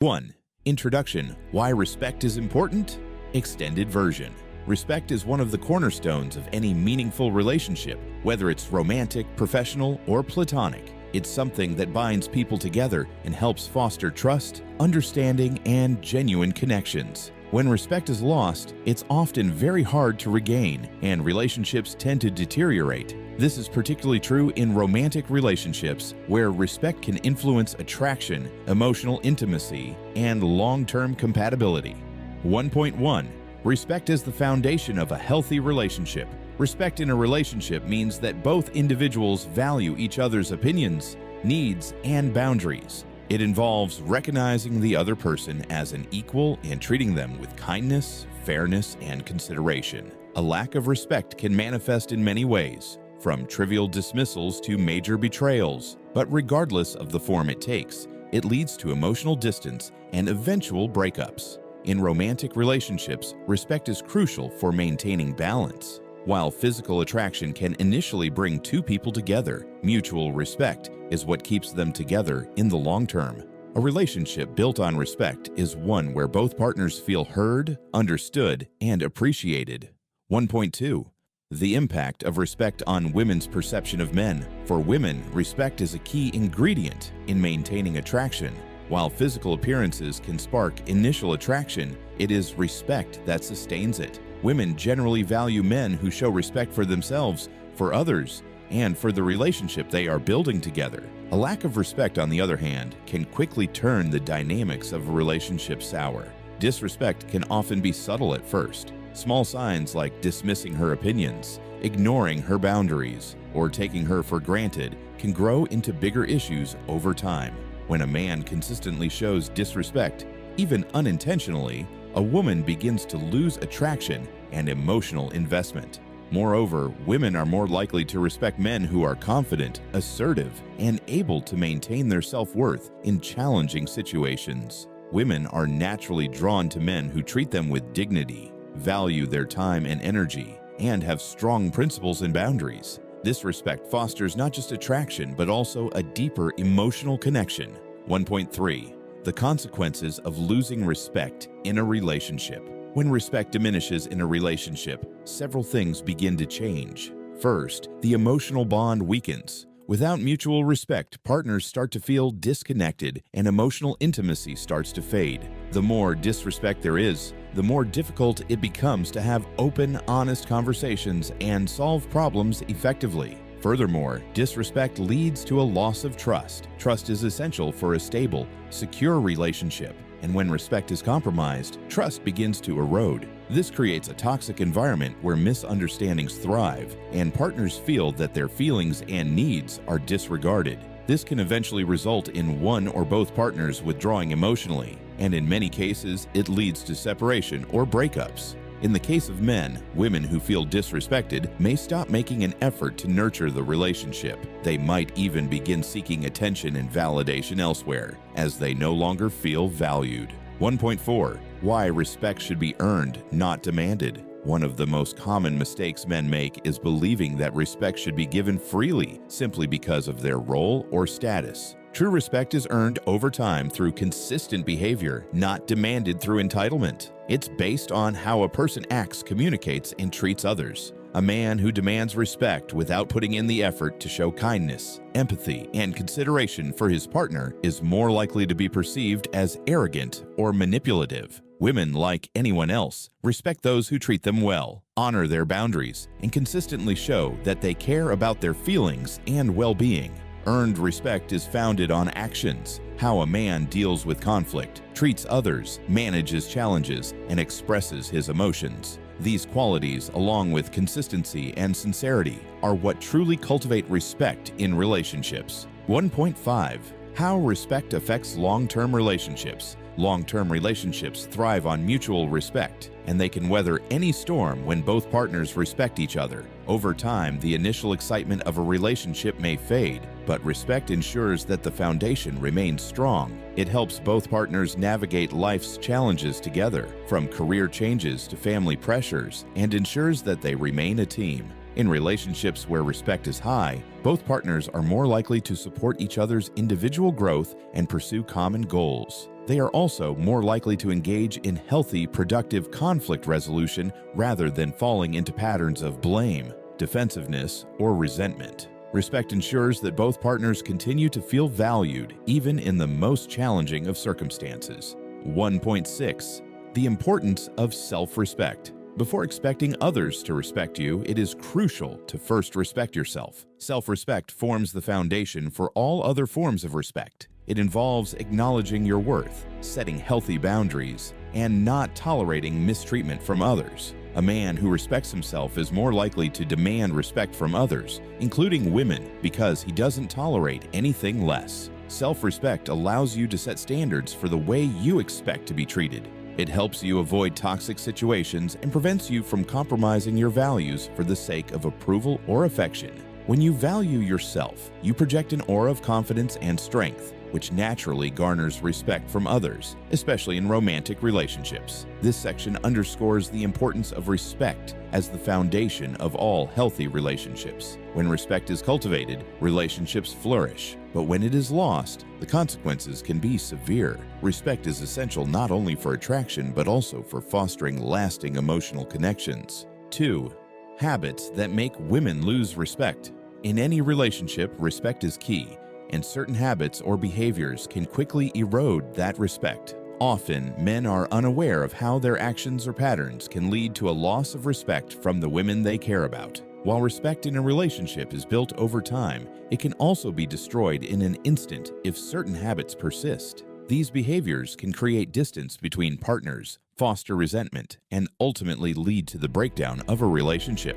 1. Introduction: Why respect is important? Extended version. Respect is one of the cornerstones of any meaningful relationship, whether it's romantic, professional, or platonic. It's something that binds people together and helps foster trust, understanding, and genuine connections. When respect is lost, it's often very hard to regain, and relationships tend to deteriorate. This is particularly true in romantic relationships, where respect can influence attraction, emotional intimacy, and long-term compatibility. 1.1. Respect is the foundation of a healthy relationship. Respect in a relationship means that both individuals value each other's opinions, needs, and boundaries. It involves recognizing the other person as an equal and treating them with kindness, fairness, and consideration. A lack of respect can manifest in many ways, from trivial dismissals to major betrayals. But regardless of the form it takes, it leads to emotional distance and eventual breakups. In romantic relationships, respect is crucial for maintaining balance. While physical attraction can initially bring two people together, mutual respect is what keeps them together in the long term. A relationship built on respect is one where both partners feel heard, understood, and appreciated. 1.2. The impact of respect on women's perception of men. For women, respect is a key ingredient in maintaining attraction. While physical appearances can spark initial attraction, it is respect that sustains it. Women generally value men who show respect for themselves, for others, and for the relationship they are building together. A lack of respect, on the other hand, can quickly turn the dynamics of a relationship sour. Disrespect can often be subtle at first. Small signs like dismissing her opinions, ignoring her boundaries, or taking her for granted can grow into bigger issues over time. When a man consistently shows disrespect, even unintentionally, a woman begins to lose attraction and emotional investment. Moreover, women are more likely to respect men who are confident, assertive, and able to maintain their self-worth in challenging situations. Women are naturally drawn to men who treat them with dignity, value their time and energy, and have strong principles and boundaries. This respect fosters not just attraction, but also a deeper emotional connection. 1.3. The consequences of losing respect in a relationship. When respect diminishes in a relationship, several things begin to change. First, the emotional bond weakens. Without mutual respect, partners start to feel disconnected and emotional intimacy starts to fade. The more disrespect there is, the more difficult it becomes to have open, honest conversations and solve problems effectively. Furthermore, disrespect leads to a loss of trust. Trust is essential for a stable, secure relationship, and when respect is compromised, trust begins to erode. This creates a toxic environment where misunderstandings thrive, and partners feel that their feelings and needs are disregarded. This can eventually result in one or both partners withdrawing emotionally, and in many cases, it leads to separation or breakups. In the case of men, women who feel disrespected may stop making an effort to nurture the relationship. They might even begin seeking attention and validation elsewhere, as they no longer feel valued. 1.4. Why respect should be earned, not demanded. One of the most common mistakes men make is believing that respect should be given freely, simply because of their role or status. True respect is earned over time through consistent behavior, not demanded through entitlement. It's based on how a person acts, communicates, and treats others. A man who demands respect without putting in the effort to show kindness, empathy, and consideration for his partner is more likely to be perceived as arrogant or manipulative. Women, like anyone else, respect those who treat them well, honor their boundaries, and consistently show that they care about their feelings and well-being. Earned respect is founded on actions, how a man deals with conflict, treats others, manages challenges, and expresses his emotions. These qualities, along with consistency and sincerity, are what truly cultivate respect in relationships. 1.5. How respect affects long-term relationships. Long-term relationships thrive on mutual respect, and they can weather any storm when both partners respect each other. Over time, the initial excitement of a relationship may fade, but respect ensures that the foundation remains strong. It helps both partners navigate life's challenges together, from career changes to family pressures, and ensures that they remain a team. In relationships where respect is high, both partners are more likely to support each other's individual growth and pursue common goals. They are also more likely to engage in healthy, productive conflict resolution rather than falling into patterns of blame, defensiveness, or resentment. Respect ensures that both partners continue to feel valued even in the most challenging of circumstances. 1.6. The importance of self-respect. Before expecting others to respect you, it is crucial to first respect yourself. Self-respect forms the foundation for all other forms of respect. It involves acknowledging your worth, setting healthy boundaries, and not tolerating mistreatment from others. A man who respects himself is more likely to demand respect from others, including women, because he doesn't tolerate anything less. Self-respect allows you to set standards for the way you expect to be treated. It helps you avoid toxic situations and prevents you from compromising your values for the sake of approval or affection. When you value yourself, you project an aura of confidence and strength, which naturally garners respect from others, especially in romantic relationships. This section underscores the importance of respect as the foundation of all healthy relationships. When respect is cultivated, relationships flourish. But when it is lost, the consequences can be severe. Respect is essential not only for attraction, but also for fostering lasting emotional connections. 2. Habits that make women lose respect. In any relationship, respect is key, and certain habits or behaviors can quickly erode that respect. Often, men are unaware of how their actions or patterns can lead to a loss of respect from the women they care about. While respect in a relationship is built over time, it can also be destroyed in an instant if certain habits persist. These behaviors can create distance between partners, foster resentment, and ultimately lead to the breakdown of a relationship.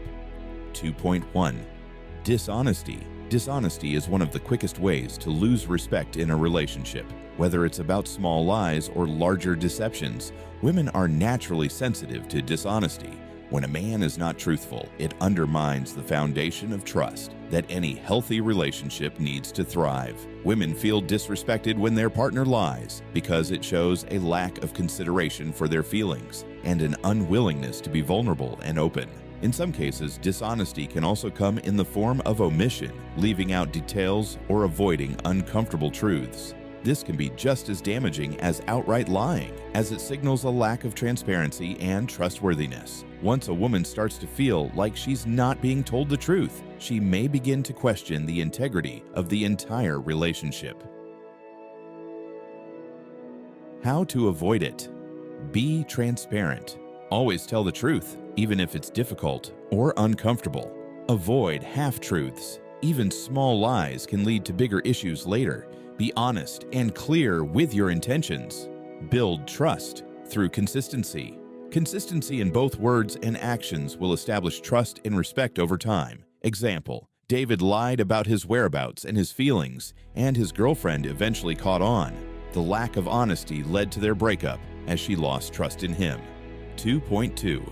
2.1. Dishonesty. Dishonesty is one of the quickest ways to lose respect in a relationship. Whether it's about small lies or larger deceptions, women are naturally sensitive to dishonesty. When a man is not truthful, it undermines the foundation of trust that any healthy relationship needs to thrive. Women feel disrespected when their partner lies because it shows a lack of consideration for their feelings and an unwillingness to be vulnerable and open. In some cases, dishonesty can also come in the form of omission, leaving out details or avoiding uncomfortable truths. This can be just as damaging as outright lying, as it signals a lack of transparency and trustworthiness. Once a woman starts to feel like she's not being told the truth, she may begin to question the integrity of the entire relationship. How to avoid it. Be transparent. Always tell the truth, even if it's difficult or uncomfortable. Avoid half-truths. Even small lies can lead to bigger issues later. Be honest and clear with your intentions. Build trust through consistency. Consistency in both words and actions will establish trust and respect over time. Example: David lied about his whereabouts and his feelings, and his girlfriend eventually caught on. The lack of honesty led to their breakup as she lost trust in him. 2.2.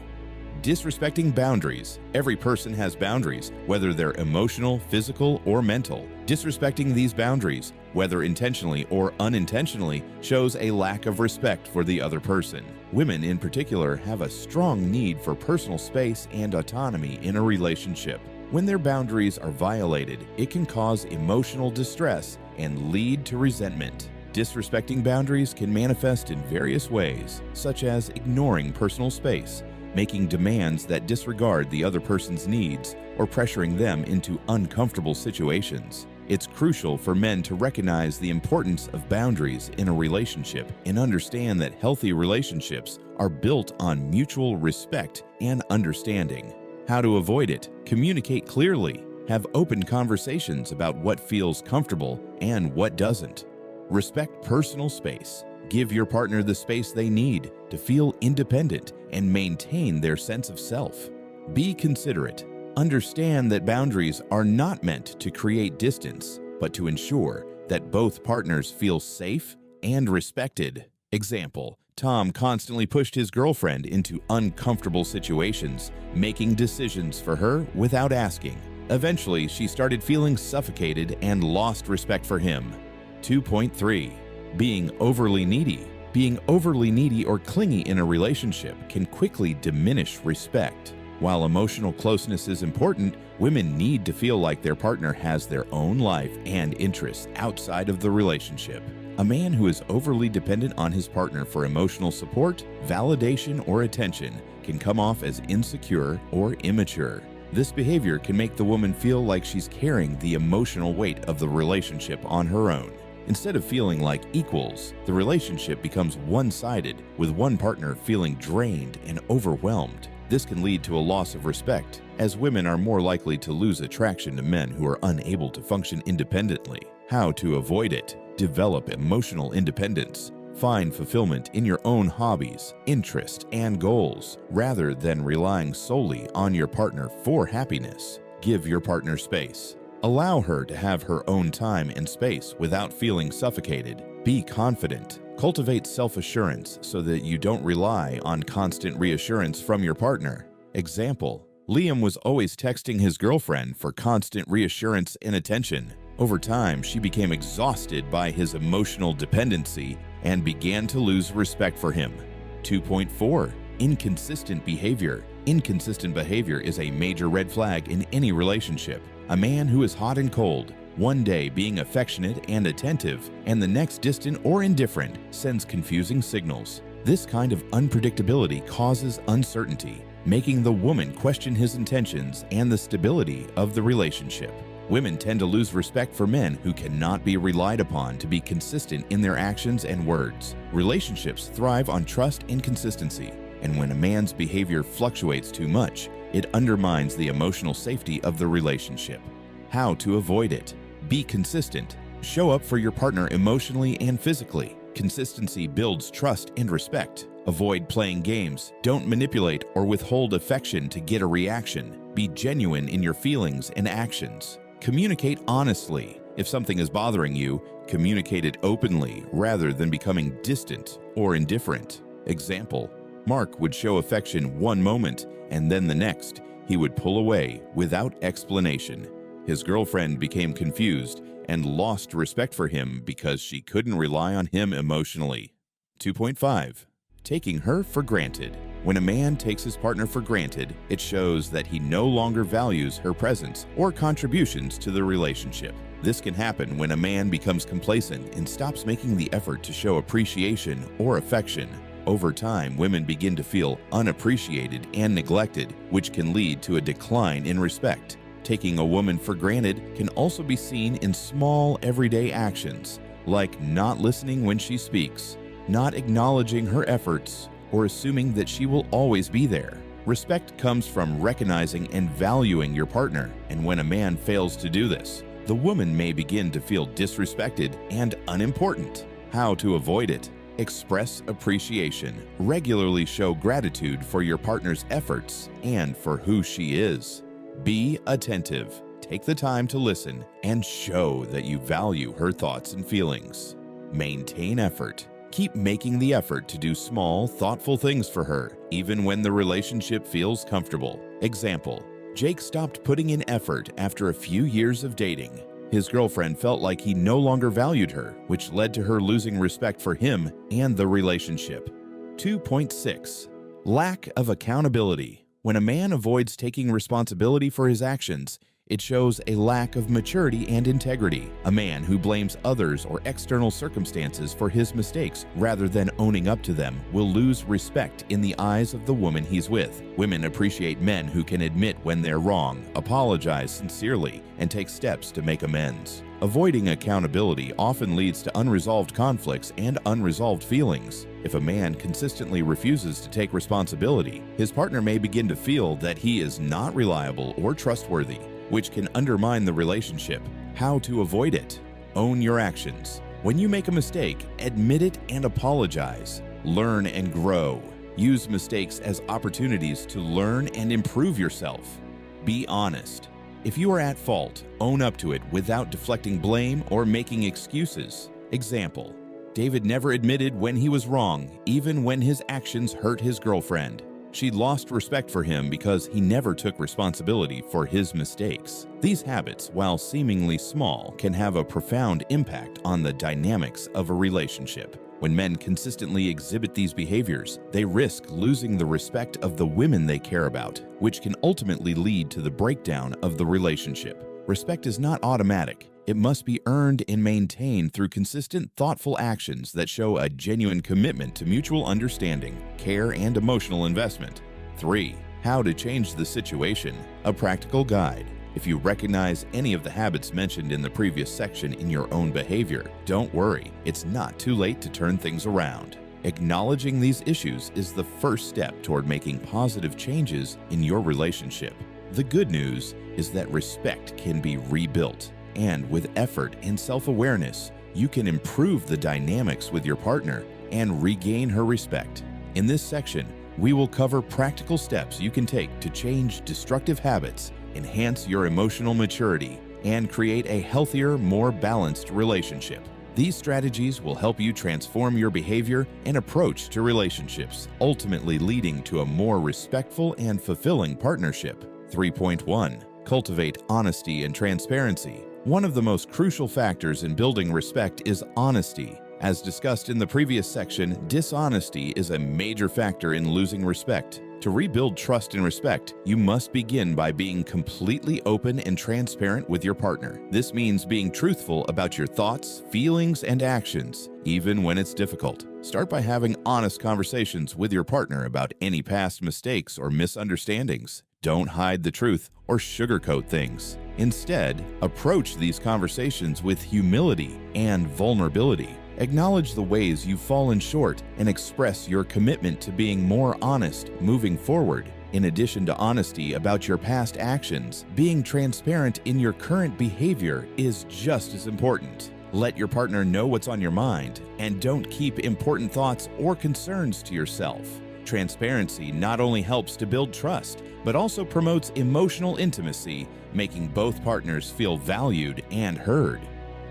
Disrespecting boundaries. Every person has boundaries, whether they're emotional, physical, or mental. Disrespecting these boundaries, whether intentionally or unintentionally, shows a lack of respect for the other person. Women in particular have a strong need for personal space and autonomy in a relationship. When their boundaries are violated, it can cause emotional distress and lead to resentment. Disrespecting boundaries can manifest in various ways, such as ignoring personal space, making demands that disregard the other person's needs, or pressuring them into uncomfortable situations. It's crucial for men to recognize the importance of boundaries in a relationship and understand that healthy relationships are built on mutual respect and understanding. How to avoid it. Communicate clearly. Have open conversations about what feels comfortable and what doesn't. Respect personal space. Give your partner the space they need to feel independent and maintain their sense of self. Be considerate. Understand that boundaries are not meant to create distance, but to ensure that both partners feel safe and respected. Example: Tom constantly pushed his girlfriend into uncomfortable situations, making decisions for her without asking. Eventually, she started feeling suffocated and lost respect for him. 2.3. Being overly needy. Being overly needy or clingy in a relationship can quickly diminish respect. While emotional closeness is important, women need to feel like their partner has their own life and interests outside of the relationship. A man who is overly dependent on his partner for emotional support, validation, or attention can come off as insecure or immature. This behavior can make the woman feel like she's carrying the emotional weight of the relationship on her own. Instead of feeling like equals, the relationship becomes one-sided, with one partner feeling drained and overwhelmed. This can lead to a loss of respect, as women are more likely to lose attraction to men who are unable to function independently. How to avoid it? Develop emotional independence. Find fulfillment in your own hobbies, interests, and goals, rather than relying solely on your partner for happiness. Give your partner space. Allow her to have her own time and space without feeling suffocated. Be confident. Cultivate self-assurance so that you don't rely on constant reassurance from your partner. Example: Liam was always texting his girlfriend for constant reassurance and attention. Over time, she became exhausted by his emotional dependency and began to lose respect for him. 2.4. Inconsistent behavior. Inconsistent behavior is a major red flag in any relationship. A man who is hot and cold, one day being affectionate and attentive, and the next distant or indifferent, sends confusing signals. This kind of unpredictability causes uncertainty, making the woman question his intentions and the stability of the relationship. Women tend to lose respect for men who cannot be relied upon to be consistent in their actions and words. Relationships thrive on trust and consistency, and when a man's behavior fluctuates too much, it undermines the emotional safety of the relationship. How to avoid it? Be consistent. Show up for your partner emotionally and physically. Consistency builds trust and respect. Avoid playing games. Don't manipulate or withhold affection to get a reaction. Be genuine in your feelings and actions. Communicate honestly. If something is bothering you, communicate it openly rather than becoming distant or indifferent. Example: Mark would show affection one moment, and then the next, he would pull away without explanation. His girlfriend became confused and lost respect for him because she couldn't rely on him emotionally. 2.5. Taking her for granted. When a man takes his partner for granted, it shows that he no longer values her presence or contributions to the relationship. This can happen when a man becomes complacent and stops making the effort to show appreciation or affection. Over time, women begin to feel unappreciated and neglected, which can lead to a decline in respect. Taking a woman for granted can also be seen in small, everyday actions, like not listening when she speaks, not acknowledging her efforts, or assuming that she will always be there. Respect comes from recognizing and valuing your partner, and when a man fails to do this, the woman may begin to feel disrespected and unimportant. How to avoid it? Express appreciation. Regularly show gratitude for your partner's efforts and for who she is. Be attentive. Take the time to listen and show that you value her thoughts and feelings. Maintain effort. Keep making the effort to do small, thoughtful things for her, even when the relationship feels comfortable. Example: Jake stopped putting in effort after a few years of dating. His girlfriend felt like he no longer valued her, which led to her losing respect for him and the relationship. 2.6. Lack of accountability. When a man avoids taking responsibility for his actions, it shows a lack of maturity and integrity. A man who blames others or external circumstances for his mistakes rather than owning up to them will lose respect in the eyes of the woman he's with. Women appreciate men who can admit when they're wrong, apologize sincerely, and take steps to make amends. Avoiding accountability often leads to unresolved conflicts and unresolved feelings. If a man consistently refuses to take responsibility, his partner may begin to feel that he is not reliable or trustworthy, which can undermine the relationship. How to avoid it? Own your actions. When you make a mistake, admit it and apologize. Learn and grow. Use mistakes as opportunities to learn and improve yourself. Be honest. If you are at fault, own up to it without deflecting blame or making excuses. Example: David never admitted when he was wrong, even when his actions hurt his girlfriend. She lost respect for him because he never took responsibility for his mistakes. These habits, while seemingly small, can have a profound impact on the dynamics of a relationship. When men consistently exhibit these behaviors, they risk losing the respect of the women they care about, which can ultimately lead to the breakdown of the relationship. Respect is not automatic. It must be earned and maintained through consistent, thoughtful actions that show a genuine commitment to mutual understanding, care, and emotional investment. 3. How to change the situation, a practical guide. If you recognize any of the habits mentioned in the previous section in your own behavior, don't worry, it's not too late to turn things around. Acknowledging these issues is the first step toward making positive changes in your relationship. The good news is that respect can be rebuilt, and with effort and self-awareness, you can improve the dynamics with your partner and regain her respect. In this section, we will cover practical steps you can take to change destructive habits, enhance your emotional maturity, and create a healthier, more balanced relationship. These strategies will help you transform your behavior and approach to relationships, ultimately leading to a more respectful and fulfilling partnership. 3.1. Cultivate honesty and transparency. One of the most crucial factors in building respect is honesty. As discussed in the previous section, dishonesty is a major factor in losing respect. To rebuild trust and respect, you must begin by being completely open and transparent with your partner. This means being truthful about your thoughts, feelings, and actions, even when it's difficult. Start by having honest conversations with your partner about any past mistakes or misunderstandings. Don't hide the truth or sugarcoat things. Instead, approach these conversations with humility and vulnerability. Acknowledge the ways you've fallen short and express your commitment to being more honest moving forward. In addition to honesty about your past actions, being transparent in your current behavior is just as important. Let your partner know what's on your mind, and don't keep important thoughts or concerns to yourself. Transparency not only helps to build trust, but also promotes emotional intimacy, making both partners feel valued and heard.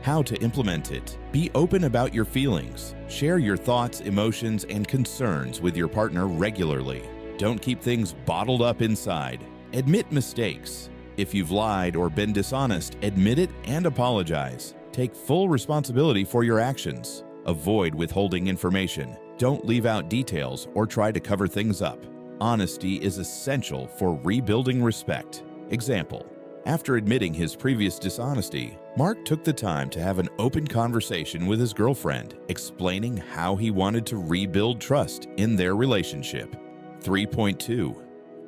How to implement it. Be open about your feelings. Share your thoughts, emotions, and concerns with your partner regularly. Don't keep things bottled up inside. Admit mistakes. If you've lied or been dishonest, admit it and apologize. Take full responsibility for your actions. Avoid withholding information. Don't leave out details or try to cover things up. Honesty is essential for rebuilding respect. Example: after admitting his previous dishonesty, Mark took the time to have an open conversation with his girlfriend, explaining how he wanted to rebuild trust in their relationship. 3.2.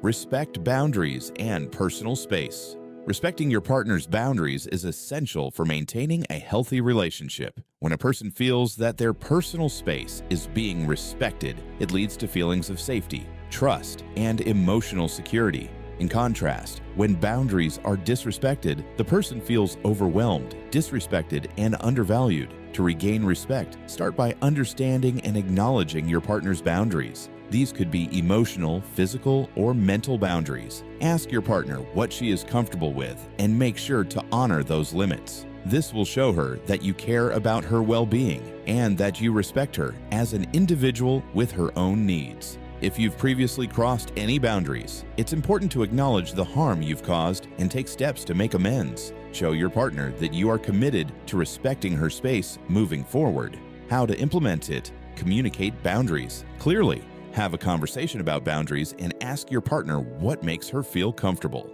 Respect boundaries and personal space. Respecting your partner's boundaries is essential for maintaining a healthy relationship. When a person feels that their personal space is being respected, it leads to feelings of safety, trust, and emotional security. In contrast, when boundaries are disrespected, the person feels overwhelmed, disrespected, and undervalued. To regain respect, start by understanding and acknowledging your partner's boundaries. These could be emotional, physical, or mental boundaries. Ask your partner what she is comfortable with and make sure to honor those limits. This will show her that you care about her well-being and that you respect her as an individual with her own needs. If you've previously crossed any boundaries, it's important to acknowledge the harm you've caused and take steps to make amends. Show your partner that you are committed to respecting her space moving forward. How to implement it. Communicate boundaries clearly. Have a conversation about boundaries and ask your partner what makes her feel comfortable.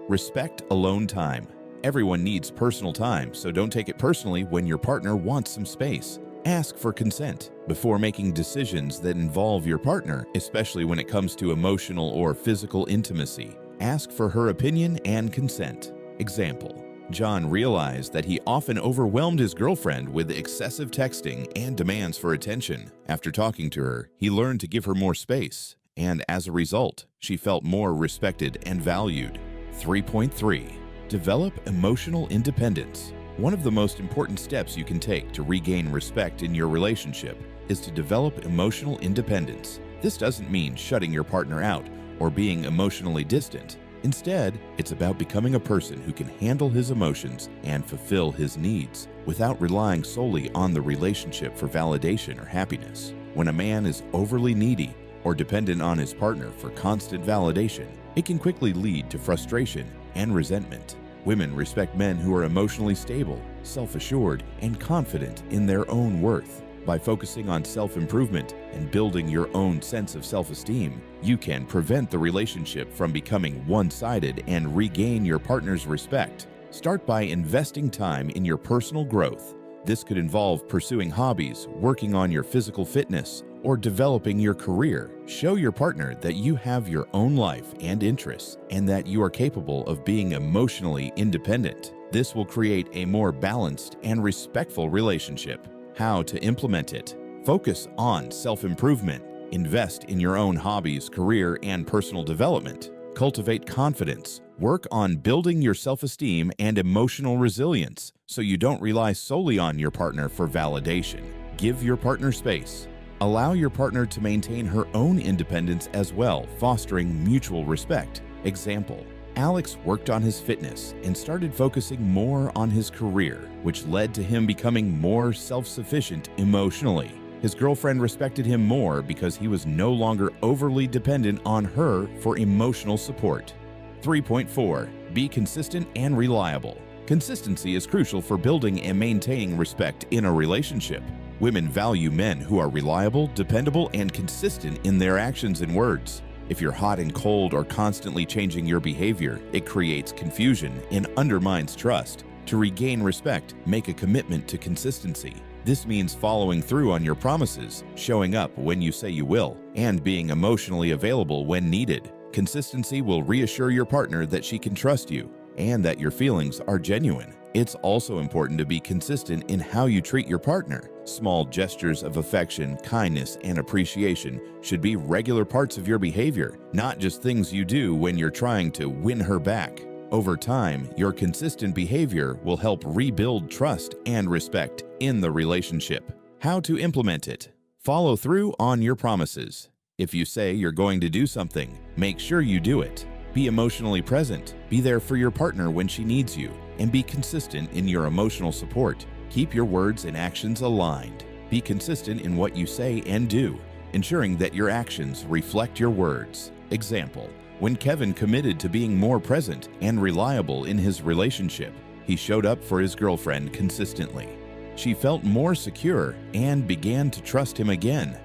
Respect alone time. Everyone needs personal time, so don't take it personally when your partner wants some space. Ask for consent before making decisions that involve your partner, especially when it comes to emotional or physical intimacy. Ask for her opinion and consent. Example: John realized that he often overwhelmed his girlfriend with excessive texting and demands for attention. After talking to her, he learned to give her more space, and as a result, she felt more respected and valued. 3.3. Develop emotional independence. One of the most important steps you can take to regain respect in your relationship is to develop emotional independence. This doesn't mean shutting your partner out or being emotionally distant. Instead, it's about becoming a person who can handle his emotions and fulfill his needs without relying solely on the relationship for validation or happiness. When a man is overly needy or dependent on his partner for constant validation, it can quickly lead to frustration and resentment. Women respect men who are emotionally stable, self-assured, and confident in their own worth. By focusing on self-improvement and building your own sense of self-esteem, you can prevent the relationship from becoming one-sided and regain your partner's respect. Start by investing time in your personal growth. This could involve pursuing hobbies, working on your physical fitness, or developing your career. Show your partner that you have your own life and interests, and that you are capable of being emotionally independent. This will create a more balanced and respectful relationship. How to implement it? Focus on self-improvement. Invest in your own hobbies, career, and personal development. Cultivate confidence. Work on building your self-esteem and emotional resilience so you don't rely solely on your partner for validation. Give your partner space. Allow your partner to maintain her own independence as well, fostering mutual respect. Example: Alex worked on his fitness and started focusing more on his career, which led to him becoming more self-sufficient emotionally. His girlfriend respected him more because he was no longer overly dependent on her for emotional support. 3.4. Be consistent and reliable. Consistency is crucial for building and maintaining respect in a relationship. Women value men who are reliable, dependable, and consistent in their actions and words. If you're hot and cold or constantly changing your behavior, it creates confusion and undermines trust. To regain respect, make a commitment to consistency. This means following through on your promises, showing up when you say you will, and being emotionally available when needed. Consistency will reassure your partner that she can trust you and that your feelings are genuine. It's also important to be consistent in how you treat your partner. Small gestures of affection, kindness, and appreciation should be regular parts of your behavior, not just things you do when you're trying to win her back. Over time, your consistent behavior will help rebuild trust and respect in the relationship. How to implement it? Follow through on your promises. If you say you're going to do something, make sure you do it. Be emotionally present. Be there for your partner when she needs you, and be consistent in your emotional support. Keep your words and actions aligned. Be consistent in what you say and do, ensuring that your actions reflect your words. Example: when Kevin committed to being more present and reliable in his relationship, he showed up for his girlfriend consistently. She felt more secure and began to trust him again.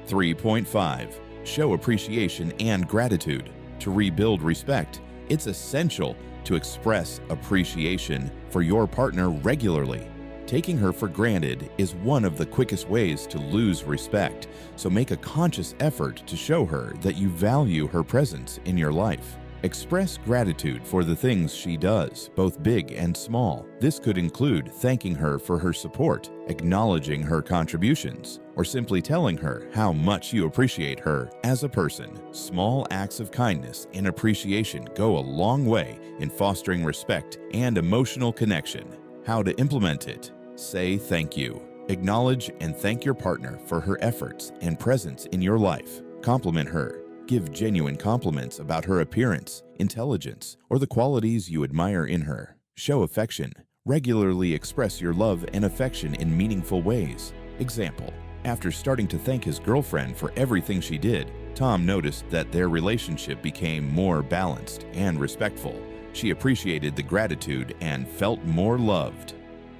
3.5. Show appreciation and gratitude. To rebuild respect, it's essential to express appreciation for your partner regularly. Taking her for granted is one of the quickest ways to lose respect, so make a conscious effort to show her that you value her presence in your life. Express gratitude for the things she does, both big and small. This could include thanking her for her support, acknowledging her contributions, or simply telling her how much you appreciate her as a person. Small acts of kindness and appreciation go a long way in fostering respect and emotional connection. How to implement it? Say thank you. Acknowledge and thank your partner for her efforts and presence in your life. Compliment her. Give genuine compliments about her appearance, intelligence, or the qualities you admire in her. Show affection. Regularly express your love and affection in meaningful ways. Example: after starting to thank his girlfriend for everything she did, Tom noticed that their relationship became more balanced and respectful. She appreciated the gratitude and felt more loved.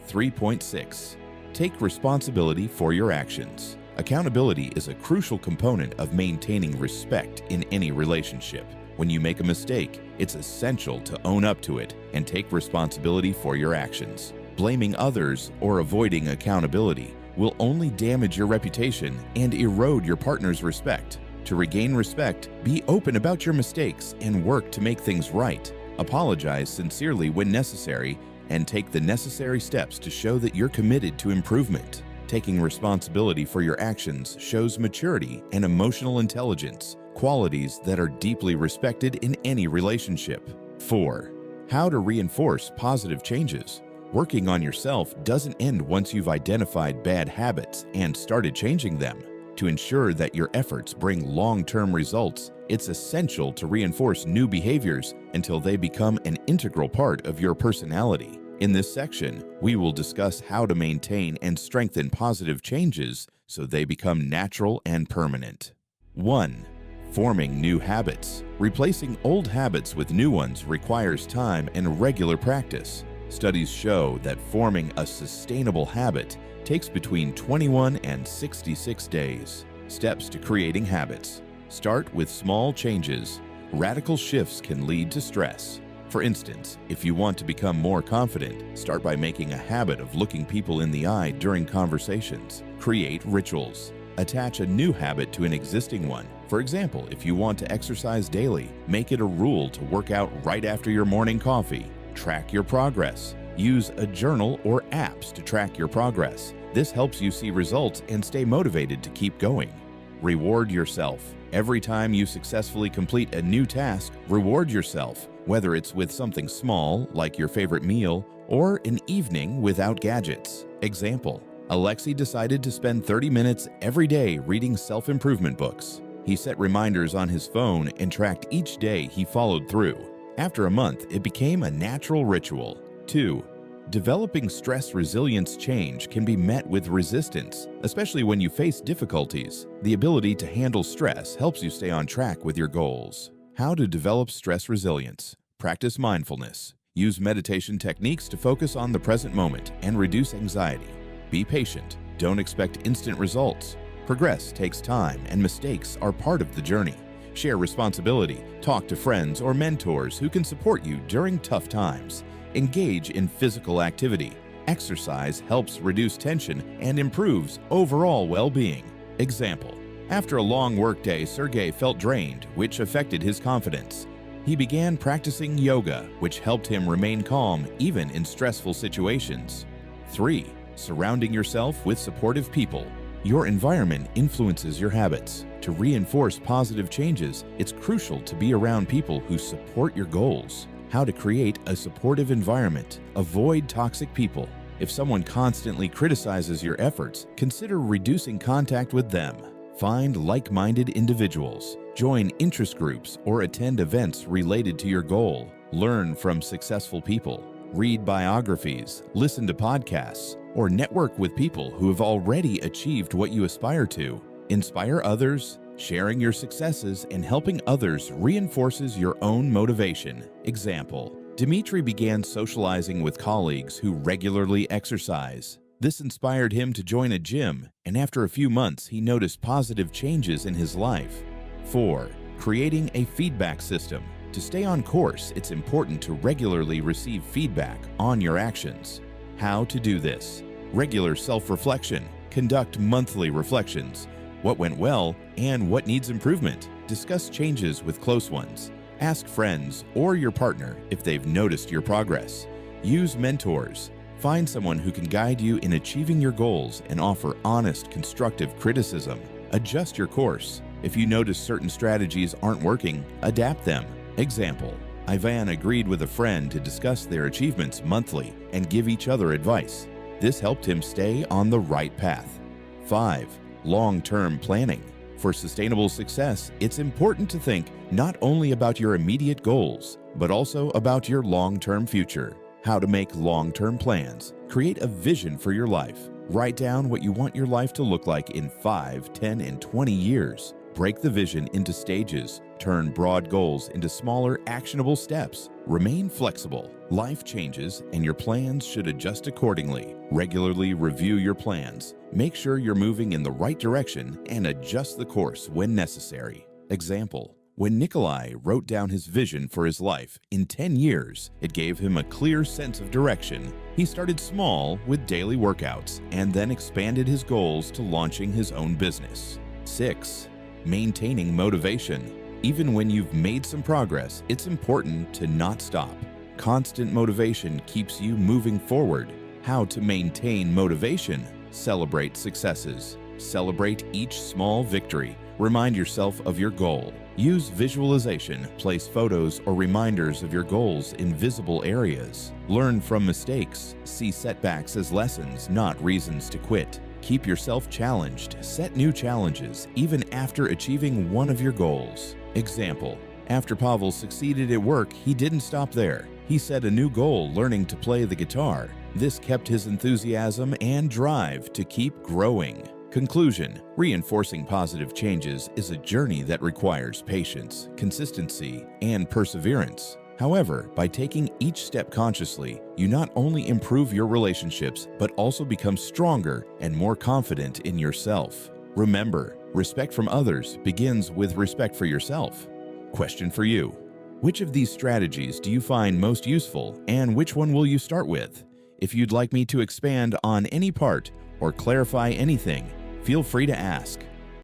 3.6. Take responsibility for your actions. Accountability is a crucial component of maintaining respect in any relationship. When you make a mistake, it's essential to own up to it and take responsibility for your actions. Blaming others or avoiding accountability will only damage your reputation and erode your partner's respect. To regain respect, be open about your mistakes and work to make things right. Apologize sincerely when necessary and take the necessary steps to show that you're committed to improvement. Taking responsibility for your actions shows maturity and emotional intelligence, qualities that are deeply respected in any relationship. 4. How to reinforce positive changes. Working on yourself doesn't end once you've identified bad habits and started changing them. To ensure that your efforts bring long-term results, it's essential to reinforce new behaviors until they become an integral part of your personality. In this section, we will discuss how to maintain and strengthen positive changes so they become natural and permanent. 1. Forming new habits. Replacing old habits with new ones requires time and regular practice. Studies show that forming a sustainable habit takes between 21 and 66 days. Steps to creating habits. Start with small changes. Radical shifts can lead to stress. For instance, if you want to become more confident, start by making a habit of looking people in the eye during conversations. Create rituals. Attach a new habit to an existing one. For example, if you want to exercise daily, make it a rule to work out right after your morning coffee. Track your progress. Use a journal or apps to track your progress. This helps you see results and stay motivated to keep going. Reward yourself. Every time you successfully complete a new task, reward yourself, whether it's with something small, like your favorite meal, or an evening without gadgets. Example: Alexei decided to spend 30 minutes every day reading self-improvement books. He set reminders on his phone and tracked each day he followed through. After a month, it became a natural ritual. 2. Developing stress resilience change can be met with resistance, especially when you face difficulties. The ability to handle stress helps you stay on track with your goals. How to develop stress resilience. Practice mindfulness. Use meditation techniques to focus on the present moment and reduce anxiety. Be patient. Don't expect instant results. Progress takes time and mistakes are part of the journey. Share responsibility. Talk to friends or mentors who can support you during tough times. Engage in physical activity. Exercise helps reduce tension and improves overall well-being. Example: after a long workday, Sergey felt drained, which affected his confidence. He began practicing yoga, which helped him remain calm even in stressful situations. 3. Surrounding yourself with supportive people. Your environment influences your habits. To reinforce positive changes, it's crucial to be around people who support your goals. How to create a supportive environment. Avoid toxic people. If someone constantly criticizes your efforts, consider reducing contact with them. Find like-minded individuals. Join interest groups or attend events related to your goal. Learn from successful people. Read biographies, listen to podcasts, or network with people who have already achieved what you aspire to. Inspire others. Sharing your successes and helping others reinforces your own motivation. Example: Dmitry began socializing with colleagues who regularly exercise. This inspired him to join a gym, and after a few months, he noticed positive changes in his life. 4. Creating a feedback system. To stay on course, it's important to regularly receive feedback on your actions. How to do this? Regular self-reflection. Conduct monthly reflections. What went well and what needs improvement. Discuss changes with close ones. Ask friends or your partner if they've noticed your progress. Use mentors. Find someone who can guide you in achieving your goals and offer honest, constructive criticism. Adjust your course. If you notice certain strategies aren't working, adapt them. Example: Ivan agreed with a friend to discuss their achievements monthly and give each other advice. This helped him stay on the right path. 5. Long-term planning. For sustainable success, it's important to think not only about your immediate goals, but also about your long-term future. How to make long-term plans. Create a vision for your life. Write down what you want your life to look like in 5, 10, and 20 years. Break the vision into stages. Turn broad goals into smaller, actionable steps. Remain flexible. Life changes, and your plans should adjust accordingly. Regularly review your plans. Make sure you're moving in the right direction and adjust the course when necessary. Example: when Nikolai wrote down his vision for his life in 10 years, it gave him a clear sense of direction. He started small with daily workouts and then expanded his goals to launching his own business. 6. Maintaining motivation. Even when you've made some progress, it's important to not stop. Constant motivation keeps you moving forward. How to maintain motivation? Celebrate successes. Celebrate each small victory. Remind yourself of your goal. Use visualization. Place photos or reminders of your goals in visible areas. Learn from mistakes. See setbacks as lessons, not reasons to quit. Keep yourself challenged. Set new challenges, even after achieving one of your goals. Example: after Pavel succeeded at work, he didn't stop there. He set a new goal, learning to play the guitar. This kept his enthusiasm and drive to keep growing. Conclusion: reinforcing positive changes is a journey that requires patience, consistency, and perseverance. However, by taking each step consciously, you not only improve your relationships, but also become stronger and more confident in yourself. Remember, respect from others begins with respect for yourself. Question for you: Which of these strategies do you find most useful, and which one will you start with? If you'd like me to expand on any part or clarify anything, feel free to ask.